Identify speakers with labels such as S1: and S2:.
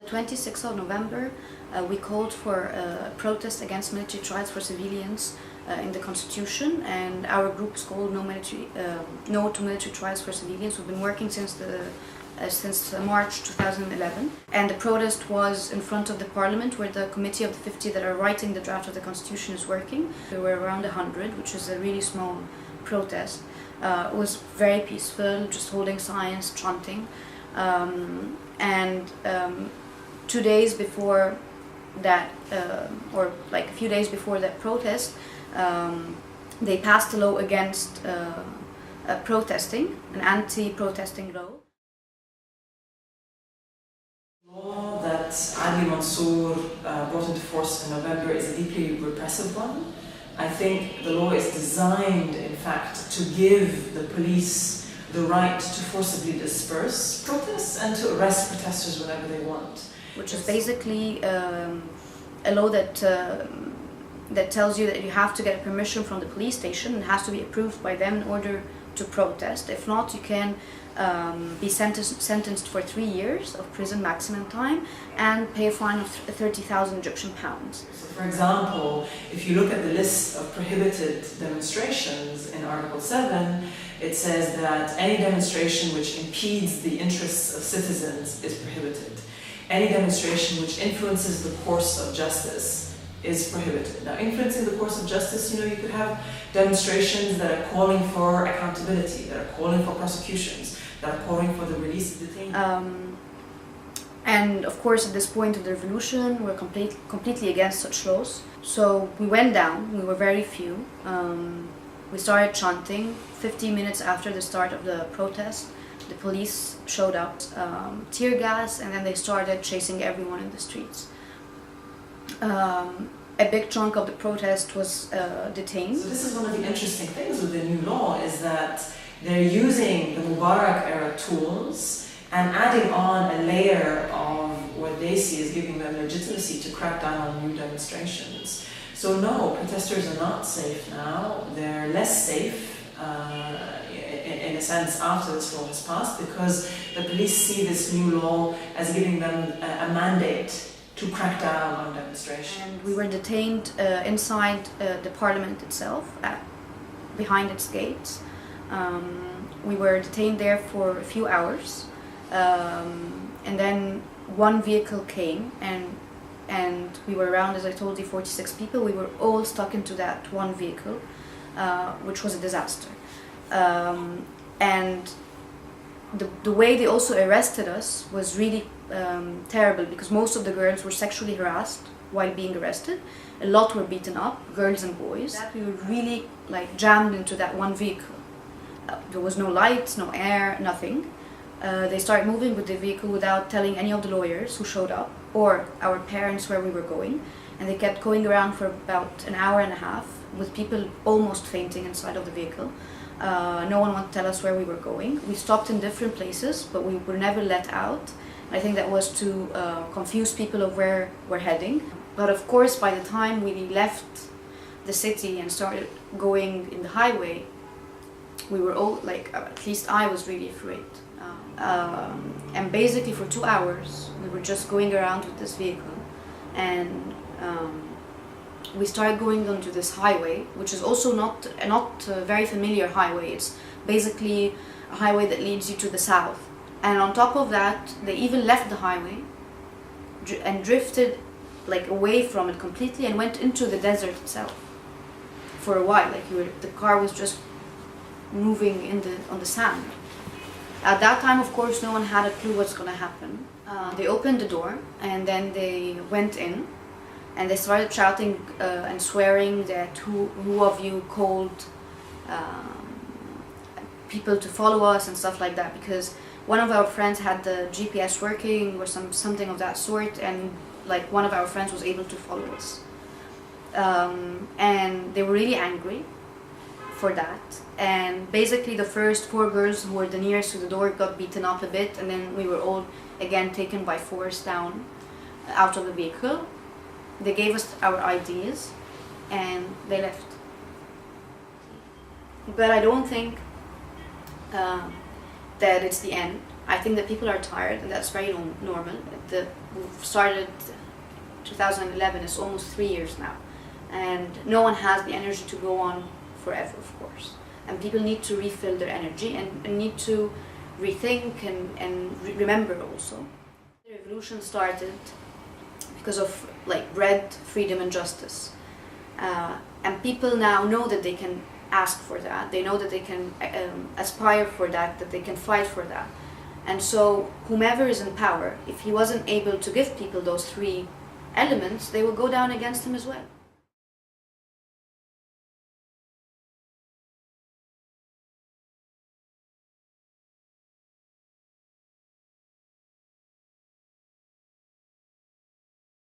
S1: 26th of November, we called for a protest against military trials for civilians in the Constitution, and our group is called No to Military Trials for Civilians. We've been working since March 2011, and the protest was in front of the Parliament, where the Committee of the 50 that are writing the draft of the Constitution is working. There were around 100, which is a really small protest. It was very peaceful, just holding signs, chanting, and 2 days before that, or like a few days before that protest, they passed a law against protesting, an anti-protesting law.
S2: The law that Ali Mansour brought into force in November is a deeply repressive one. I think the law is designed, in fact, to give the police the right to forcibly disperse protests and to arrest protesters whenever they want.
S1: Which is basically a law that tells you that you have to get permission from the police station and has to be approved by them in order to protest. If not, you can be sentenced for 3 years of prison maximum time and pay a fine of 30,000 Egyptian pounds.
S2: So, for example, if you look at the list of prohibited demonstrations in Article 7, it says that any demonstration which impedes the interests of citizens is prohibited. Any demonstration which influences the course of justice is prohibited. Now, influencing the course of justice, you could have demonstrations that are calling for accountability, that are calling for prosecutions, that are calling for the release of detainees.
S1: And of course, at this point of the revolution, we're completely against such laws. So we went down, we were very few. We started chanting. 15 minutes after the start of the protest, the police showed up, tear gas, and then they started chasing everyone in the streets. A big chunk of the protest was detained.
S2: So this is one of the interesting things with the new law, is that they're using the Mubarak era tools and adding on a layer of what they see as giving them legitimacy to crack down on new demonstrations. So no, protesters are not safe now. They're less safe in a sense after this law has passed, because the police see this new law as giving them a mandate to crack down on demonstrations.
S1: And we were detained inside the parliament itself, behind its gates. We were detained there for a few hours, and then one vehicle came, and we were around, as I told you, 46 people. We were all stuck into that one vehicle, which was a disaster. And the way they also arrested us was really terrible, because most of the girls were sexually harassed while being arrested. A lot were beaten up, girls and boys. We were really jammed into that one vehicle. There was no lights, no air, nothing. They started moving with the vehicle without telling any of the lawyers who showed up or our parents where we were going, and they kept going around for about an hour and a half with people almost fainting inside of the vehicle. No one wanted to tell us where we were going. We stopped in different places, but we were never let out. I think that was to confuse people of where we're heading. But of course, by the time we left the city and started going in the highway, we were all at least I was really afraid. And basically for 2 hours, we were just going around with this vehicle, and we started going onto this highway, which is also not a very familiar highway. It's basically a highway that leads you to the south. And on top of that, they even left the highway and drifted away from it completely and went into the desert itself for a while. The car was just moving on the sand. At that time, of course, no one had a clue what's going to happen. They opened the door, and then they went in. And they started shouting and swearing that who of you called people to follow us and stuff like that, because one of our friends had the GPS working or something of that sort, and one of our friends was able to follow us. And they were really angry for that. And basically the first 4 girls who were the nearest to the door got beaten up a bit, and then we were all again taken by force down out of the vehicle. They gave us our IDs and they left. But I don't think that it's the end. I think that people are tired, and that's very normal. We started 2011, it's almost 3 years now, and no one has the energy to go on forever, of course. And people need to refill their energy and need to rethink and remember also. The revolution started because of like bread, freedom and justice. And people now know that they can ask for that, they know that they can aspire for that they can fight for that. And so whomever is in power, if he wasn't able to give people those three elements, they will go down against him as well.